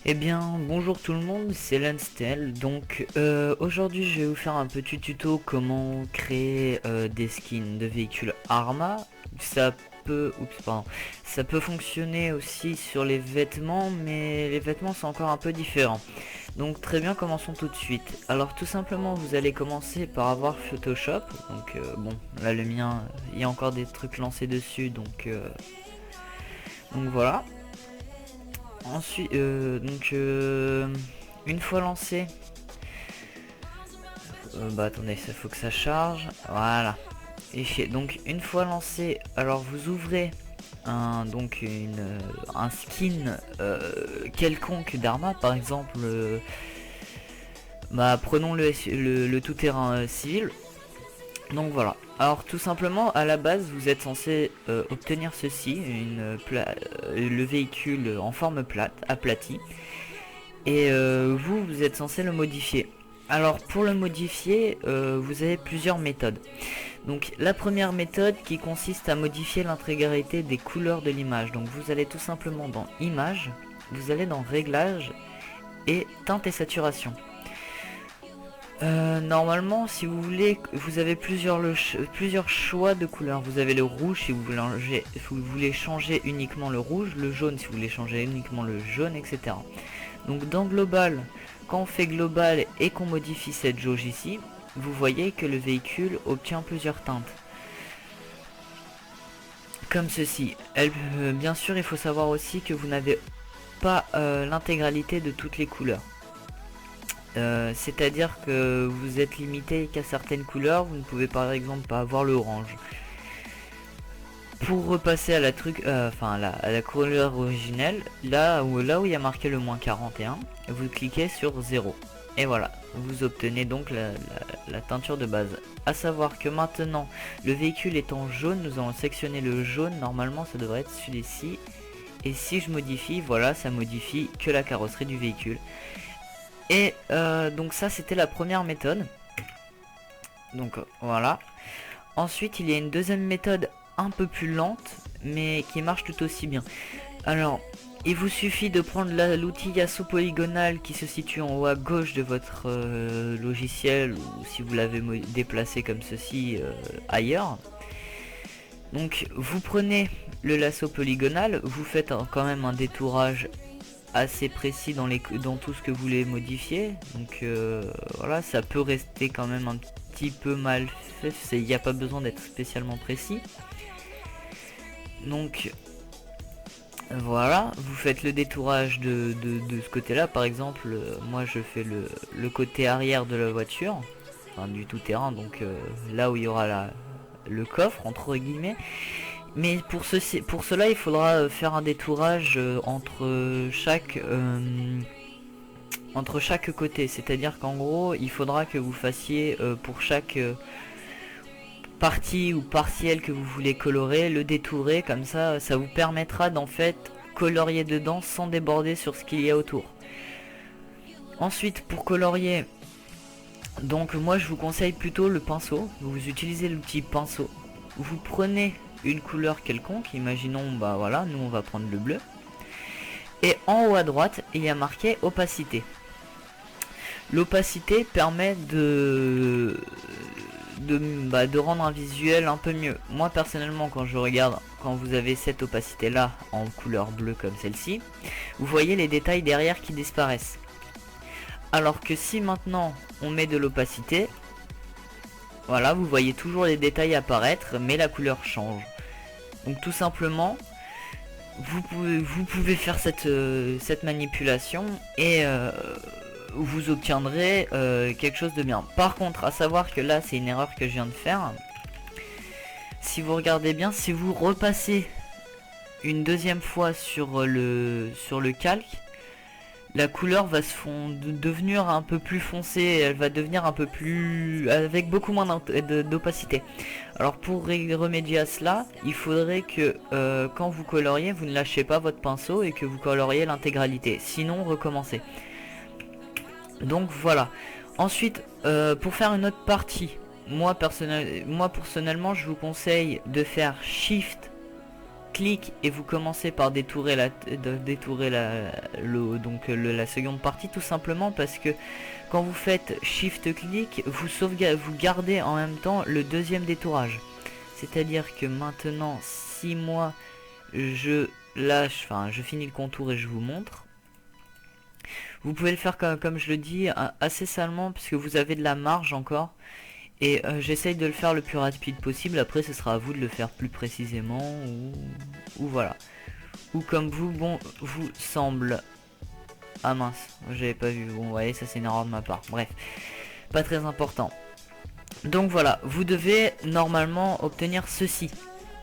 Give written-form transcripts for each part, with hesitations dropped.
Eh bien, bonjour tout le monde, c'est Lanstel. Donc, aujourd'hui, je vais vous faire un petit tuto comment créer des skins de véhicules Arma. Ça ça peut fonctionner aussi sur les vêtements, mais les vêtements sont encore un peu différents. Donc, très bien, commençons tout de suite. Alors, tout simplement, vous allez commencer par avoir Photoshop. Donc, bon, là, le mien, il y a encore des trucs lancés dessus, donc voilà. Ensuite, une fois lancé, bah attendez, ça faut que ça charge. Voilà. Et donc une fois lancé, alors vous ouvrez un skin quelconque d'Arma, par exemple, bah prenons le tout-terrain civil. Donc voilà. Alors tout simplement, à la base, vous êtes censé obtenir ceci, le véhicule en forme plate, aplati. Et vous êtes censé le modifier. Alors pour le modifier, vous avez plusieurs méthodes. Donc la première méthode qui consiste à modifier l'intégralité des couleurs de l'image. Donc vous allez tout simplement dans Images, vous allez dans Réglages et Teinte et Saturation. Normalement, si vous voulez, vous avez plusieurs choix de couleurs. Vous avez le rouge si vous voulez changer uniquement le rouge, le jaune si vous voulez changer uniquement le jaune, etc. Donc dans Global, quand on fait Global et qu'on modifie cette jauge ici, vous voyez que le véhicule obtient plusieurs teintes. Comme ceci. Bien sûr, il faut savoir aussi que vous n'avez pas l'intégralité de toutes les couleurs. C'est-à-dire que vous êtes limité qu'à certaines couleurs, vous ne pouvez par exemple pas avoir l'orange. Pour repasser à à la couleur originelle, là où il y a marqué le -41, vous cliquez sur 0. Et voilà, vous obtenez donc la teinture de base. A savoir que maintenant, le véhicule étant jaune, nous allons sectionner le jaune, normalement ça devrait être celui-ci. Et si je modifie, voilà, ça modifie que la carrosserie du véhicule. Et donc ça c'était la première méthode. Donc voilà. Ensuite il y a une deuxième méthode un peu plus lente mais qui marche tout aussi bien. Alors il vous suffit de prendre l'outil lasso polygonal qui se situe en haut à gauche de votre logiciel, ou si vous l'avez déplacé comme ceci ailleurs. Donc vous prenez le lasso polygonal, vous faites quand même un détourage assez précis dans tout ce que vous voulez modifier. Donc voilà, ça peut rester quand même un petit peu mal fait, il n'y a pas besoin d'être spécialement précis. Donc voilà, vous faites le détourage de ce côté là. Par exemple, moi je fais le côté arrière de la voiture, enfin du tout terrain, donc là où il y aura le coffre entre guillemets. Mais pour cela il faudra faire un détourage entre chaque côté, c'est-à-dire qu'en gros il faudra que vous fassiez pour chaque partie ou partielle que vous voulez colorer, le détourer, comme ça vous permettra d'en fait colorier dedans sans déborder sur ce qu'il y a autour. Ensuite pour colorier, donc moi je vous conseille plutôt le pinceau. Vous utilisez l'outil pinceau, vous prenez une couleur quelconque, imaginons bah voilà, nous on va prendre le bleu, et en haut à droite il y a marqué opacité. L'opacité permet de rendre un visuel un peu mieux. Moi personnellement quand je regarde, quand vous avez cette opacité là en couleur bleue comme celle-ci, vous voyez les détails derrière qui disparaissent. Alors que si maintenant on met de l'opacité, voilà, vous voyez toujours les détails apparaître mais la couleur change. Donc tout simplement vous pouvez faire cette manipulation et vous obtiendrez quelque chose de bien. Par contre, à savoir que là c'est une erreur que je viens de faire. Si vous regardez bien, si vous repassez une deuxième fois sur le calque, la couleur va devenir un peu plus foncée, elle va devenir un peu plus avec beaucoup moins d'opacité. Alors pour remédier à cela, il faudrait que quand vous coloriez, vous ne lâchez pas votre pinceau et que vous coloriez l'intégralité, sinon recommencez. Donc voilà. Ensuite pour faire une autre partie, moi personnellement je vous conseille de faire Shift clic et vous commencez par détourer la seconde partie, tout simplement parce que quand vous faites shift clic, vous gardez en même temps le deuxième détourage. C'est-à-dire que maintenant, si moi je lâche, enfin je finis le contour et je vous montre, vous pouvez le faire comme je le dis assez salement puisque vous avez de la marge encore. Et j'essaye de le faire le plus rapide possible. Après ce sera à vous de le faire plus précisément ou voilà. Ou comme vous semble. Ah mince, j'avais pas vu. Bon, vous voyez, ça c'est une erreur de ma part. Bref, pas très important. Donc voilà, vous devez normalement obtenir ceci.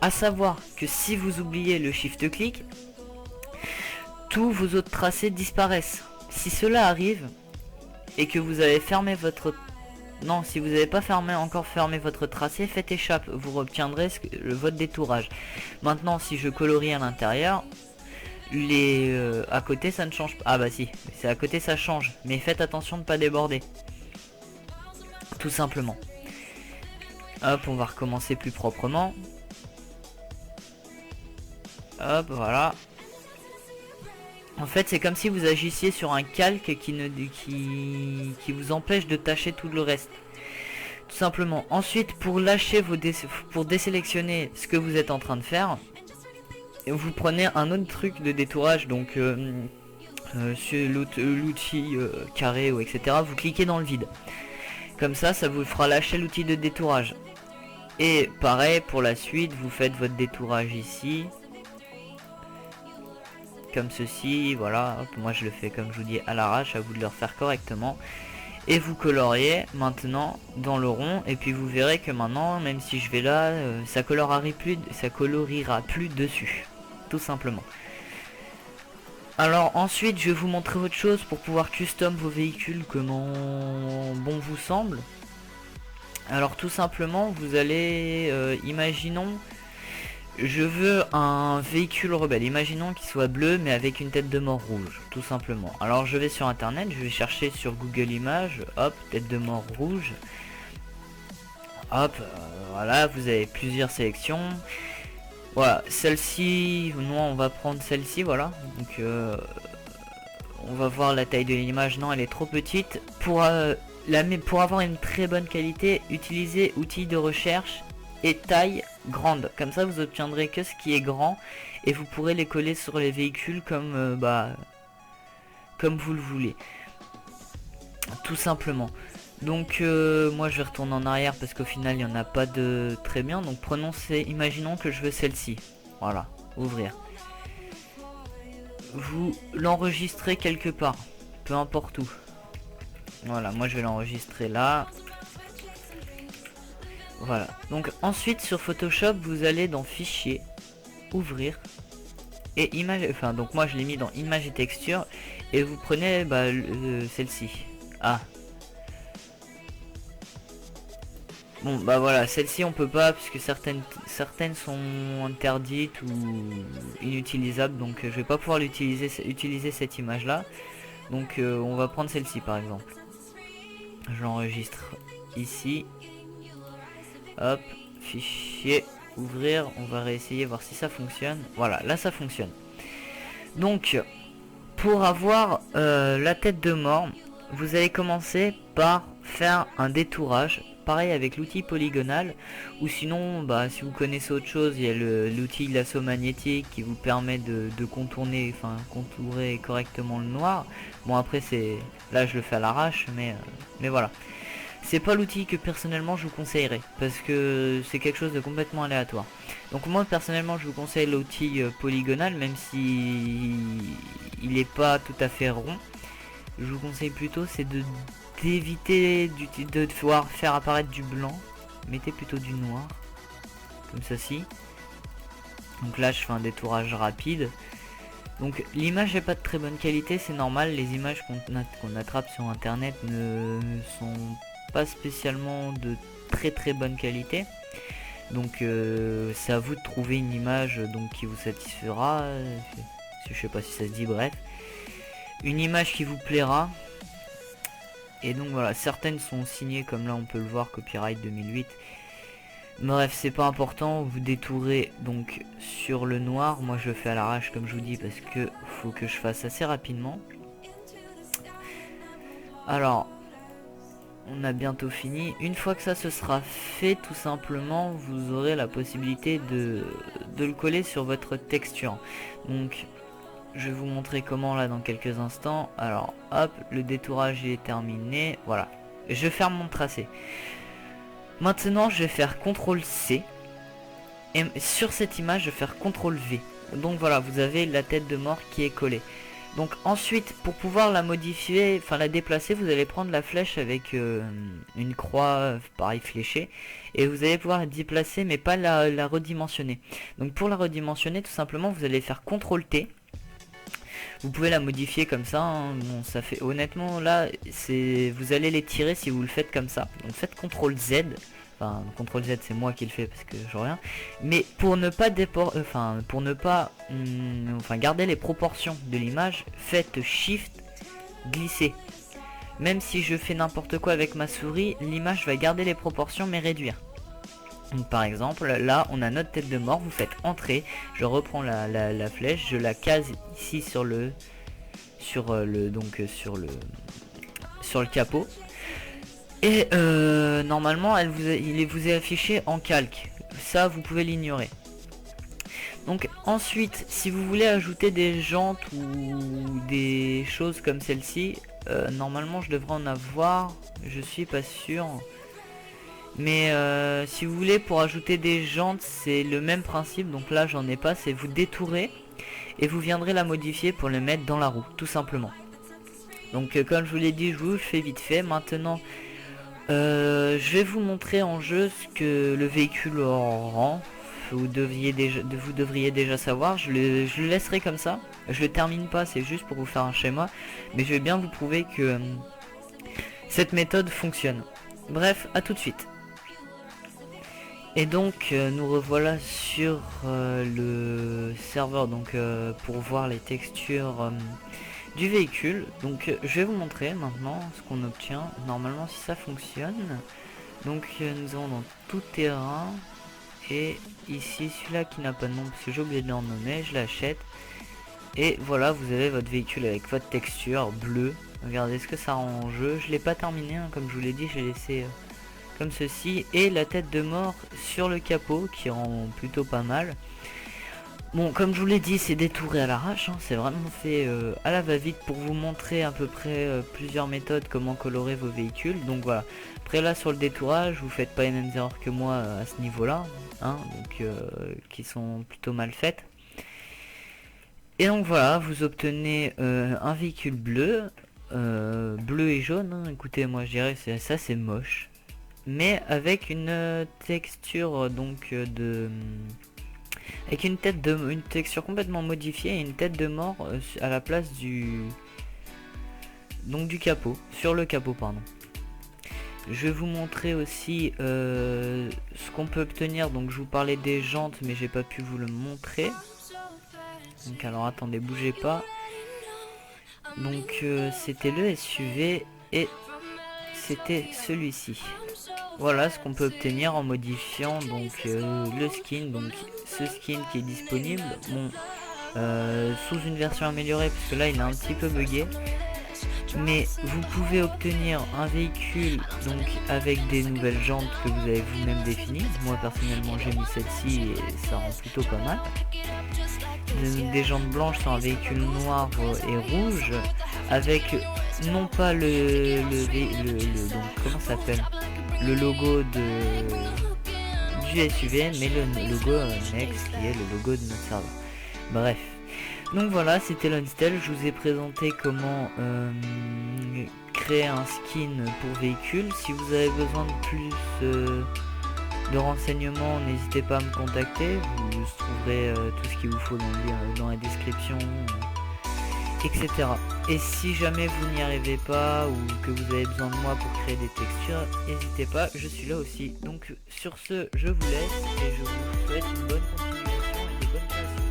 À savoir que si vous oubliez le shift clic, tous vos autres tracés disparaissent. Si cela arrive et que vous avez fermé votre... Non, si vous n'avez pas encore fermé votre tracé, faites échappe, vous obtiendrez votre détourage. Maintenant, si je colorie à l'intérieur, à côté ça ne change pas. Ah bah si, c'est à côté ça change, mais faites attention de ne pas déborder. Tout simplement. Hop, on va recommencer plus proprement. Hop, voilà. En fait, c'est comme si vous agissiez sur un calque qui vous empêche de tâcher tout le reste. Tout simplement. Ensuite, pour lâcher pour désélectionner ce que vous êtes en train de faire, vous prenez un autre truc de détourage, donc sur l'outil carré ou etc. Vous cliquez dans le vide. Comme ça vous fera lâcher l'outil de détourage. Et pareil pour la suite, vous faites votre détourage ici. Comme ceci, voilà, hop, moi je le fais comme je vous dis à l'arrache, à vous de le refaire correctement. Et vous coloriez maintenant dans le rond, et puis vous verrez que maintenant, même si je vais là, ça coloriera plus dessus, tout simplement. Alors ensuite je vais vous montrer autre chose pour pouvoir custom vos véhicules, comment bon vous semble. Alors tout simplement vous allez, imaginons... Je veux un véhicule rebelle, imaginons qu'il soit bleu mais avec une tête de mort rouge, tout simplement. Alors je vais sur internet, je vais chercher sur Google Images, hop, tête de mort rouge. Hop, voilà, vous avez plusieurs sélections. Voilà, celle-ci, non, on va prendre celle-ci, voilà. Donc on va voir la taille de l'image, non elle est trop petite. Pour avoir une très bonne qualité, utilisez outils de recherche et taille grande, comme ça vous obtiendrez que ce qui est grand et vous pourrez les coller sur les véhicules comme comme vous le voulez, tout simplement. Donc moi je vais retourner en arrière parce qu'au final il n'y en a pas de très bien, donc imaginons que je veux celle-ci, voilà, ouvrir, vous l'enregistrez quelque part, peu importe où. Voilà, moi je vais l'enregistrer là. Voilà, donc ensuite sur Photoshop vous allez dans fichier, ouvrir et image, enfin donc moi je l'ai mis dans image et texture et vous prenez celle-ci. Ah bon bah voilà, celle-ci on peut pas puisque certaines sont interdites ou inutilisables, donc je vais pas pouvoir utiliser cette image là, donc on va prendre celle-ci par exemple. Je l'enregistre ici. Hop, fichier, ouvrir, on va réessayer voir si ça fonctionne. Voilà, là ça fonctionne. Donc pour avoir la tête de mort, vous allez commencer par faire un détourage, pareil avec l'outil polygonal, ou sinon si vous connaissez autre chose, il y a l'outil lasso magnétique qui vous permet de contourer correctement le noir. Bon après là je le fais à l'arrache, mais voilà. C'est pas l'outil que personnellement je vous conseillerais parce que c'est quelque chose de complètement aléatoire. Donc moi personnellement je vous conseille l'outil polygonal, même si il est pas tout à fait rond. Je vous conseille plutôt c'est d'éviter de devoir faire apparaître du blanc. Mettez plutôt du noir comme ceci. Donc là je fais un détourage rapide. Donc l'image n'est pas de très bonne qualité, c'est normal, les images qu'on attrape sur internet ne sont pas spécialement de très bonne qualité, donc c'est à vous de trouver une image qui vous satisfera, je sais pas si ça se dit, bref, une image qui vous plaira. Et donc voilà, certaines sont signées comme là on peut le voir, copyright 2008, Bref, c'est pas important, vous détourez donc sur le noir. Moi je le fais à l'arrache comme je vous dis parce que faut que je fasse assez rapidement. Alors, on a bientôt fini. Une fois que ça se sera fait, tout simplement, vous aurez la possibilité de le coller sur votre texture. Donc, je vais vous montrer comment là dans quelques instants. Alors, hop, le détourage est terminé. Voilà, je ferme mon tracé. Maintenant, je vais faire CTRL-C. Et sur cette image, je vais faire CTRL-V. Donc voilà, vous avez la tête de mort qui est collée. Donc ensuite, pour pouvoir la modifier, enfin la déplacer, vous allez prendre la flèche avec une croix, pareil fléchée. Et vous allez pouvoir la déplacer, mais pas la redimensionner. Donc pour la redimensionner, tout simplement, vous allez faire CTRL-T. Vous pouvez la modifier comme ça, hein. Bon, ça fait honnêtement là, c'est vous allez les tirer si vous le faites comme ça. Donc faites CTRL Z. Enfin, CTRL Z c'est moi qui le fais parce que je rien. Mais pour ne pas garder les proportions de l'image, faites Shift glisser. Même si je fais n'importe quoi avec ma souris, l'image va garder les proportions mais réduire. Donc par exemple, là on a notre tête de mort, vous faites entrer, je reprends la flèche, je la case ici sur le capot. Et normalement il vous est affiché en calque. Ça vous pouvez l'ignorer. Donc ensuite, si vous voulez ajouter des jantes ou des choses comme celle-ci, normalement je devrais en avoir, je suis pas sûr. Mais si vous voulez, pour ajouter des jantes, c'est le même principe. Donc là j'en ai pas, c'est vous détourez et vous viendrez la modifier pour le mettre dans la roue, tout simplement. Donc comme je vous l'ai dit, je vous fais vite fait. Maintenant je vais vous montrer en jeu ce que le véhicule rend. Vous devriez déjà savoir. Je le laisserai comme ça. Je le termine pas, c'est juste pour vous faire un schéma. Mais je vais bien vous prouver que cette méthode fonctionne. Bref, à tout de suite. Et donc nous revoilà sur le serveur donc pour voir les textures du véhicule. Donc je vais vous montrer maintenant ce qu'on obtient normalement si ça fonctionne. Donc nous avons dans tout terrain et ici celui-là qui n'a pas de nom parce que j'ai oublié de le renommer, je l'achète. Et voilà, vous avez votre véhicule avec votre texture bleue. Regardez ce que ça rend en jeu. Je l'ai pas terminé hein, comme je vous l'ai dit, j'ai laissé comme ceci, et la tête de mort sur le capot qui rend plutôt pas mal. Bon, comme je vous l'ai dit, c'est détouré à l'arrache, hein, c'est vraiment fait à la va-vite pour vous montrer à peu près plusieurs méthodes comment colorer vos véhicules. Donc voilà, après là sur le détourage, vous faites pas les mêmes erreurs que moi à ce niveau là, hein, donc qui sont plutôt mal faites. Et donc voilà, vous obtenez un véhicule bleu, bleu et jaune, hein. Écoutez, moi je dirais que ça c'est moche. Mais avec une texture donc avec une texture complètement modifiée et une tête de mort à la place du capot, sur le capot pardon. Je vais vous montrer aussi ce qu'on peut obtenir. Donc je vous parlais des jantes mais j'ai pas pu vous le montrer. Donc alors attendez, bougez pas. Donc c'était le SUV et c'était celui-ci. Voilà ce qu'on peut obtenir en modifiant donc le skin, donc ce skin qui est disponible, bon, sous une version améliorée parce que là il est un petit peu buggé, mais vous pouvez obtenir un véhicule donc avec des nouvelles jantes que vous avez vous-même définies. Moi personnellement j'ai mis celle-ci et ça rend plutôt pas mal. Des jantes blanches sur un véhicule noir et rouge avec non pas le donc comment ça s'appelle, le logo du SUV, mais le logo Next qui est le logo de notre serveur. Bref, donc voilà, c'était Lonstel. Je vous ai présenté comment créer un skin pour véhicule. Si vous avez besoin de plus de renseignements, n'hésitez pas à me contacter. Vous trouverez tout ce qu'il vous faut dans la description, etc. Et si jamais vous n'y arrivez pas ou que vous avez besoin de moi pour créer des textures, n'hésitez pas, je suis là aussi. Donc sur ce, je vous laisse et je vous souhaite une bonne continuation et des bonnes créations.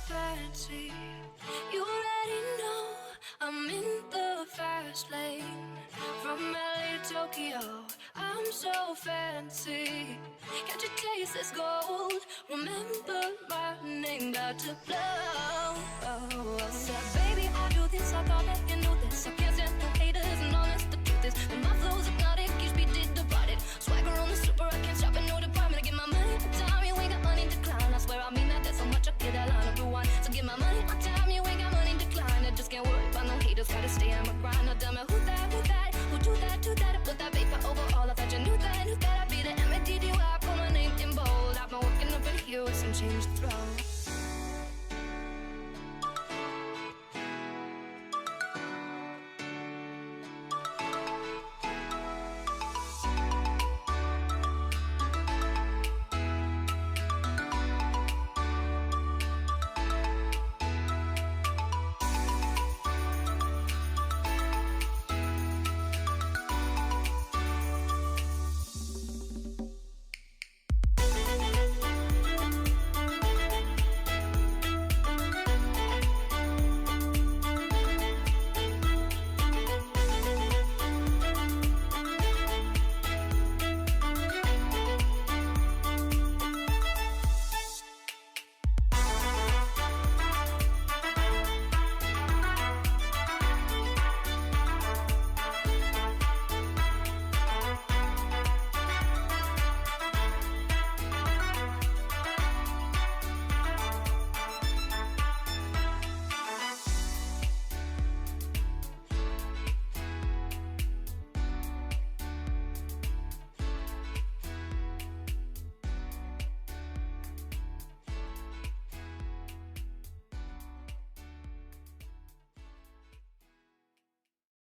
fancy. You already know I'm in the fast lane. From LA to Tokyo, I'm so fancy. Can't you taste this gold? Remember my name, got to blow. Said, baby, I do this, I thought that you knew this. I can't stand the haters, and honest, the truth is that my flow's hypnotic, you speed it departed. Swagger on the super, I can't shop in no department. I get my money on time, you ain't got money decline. I swear I mean that, there's so much I get that line of rewind. So get my money on time, you ain't got money decline. I just can't worry about no haters, gotta stay on my grind. No, damn it,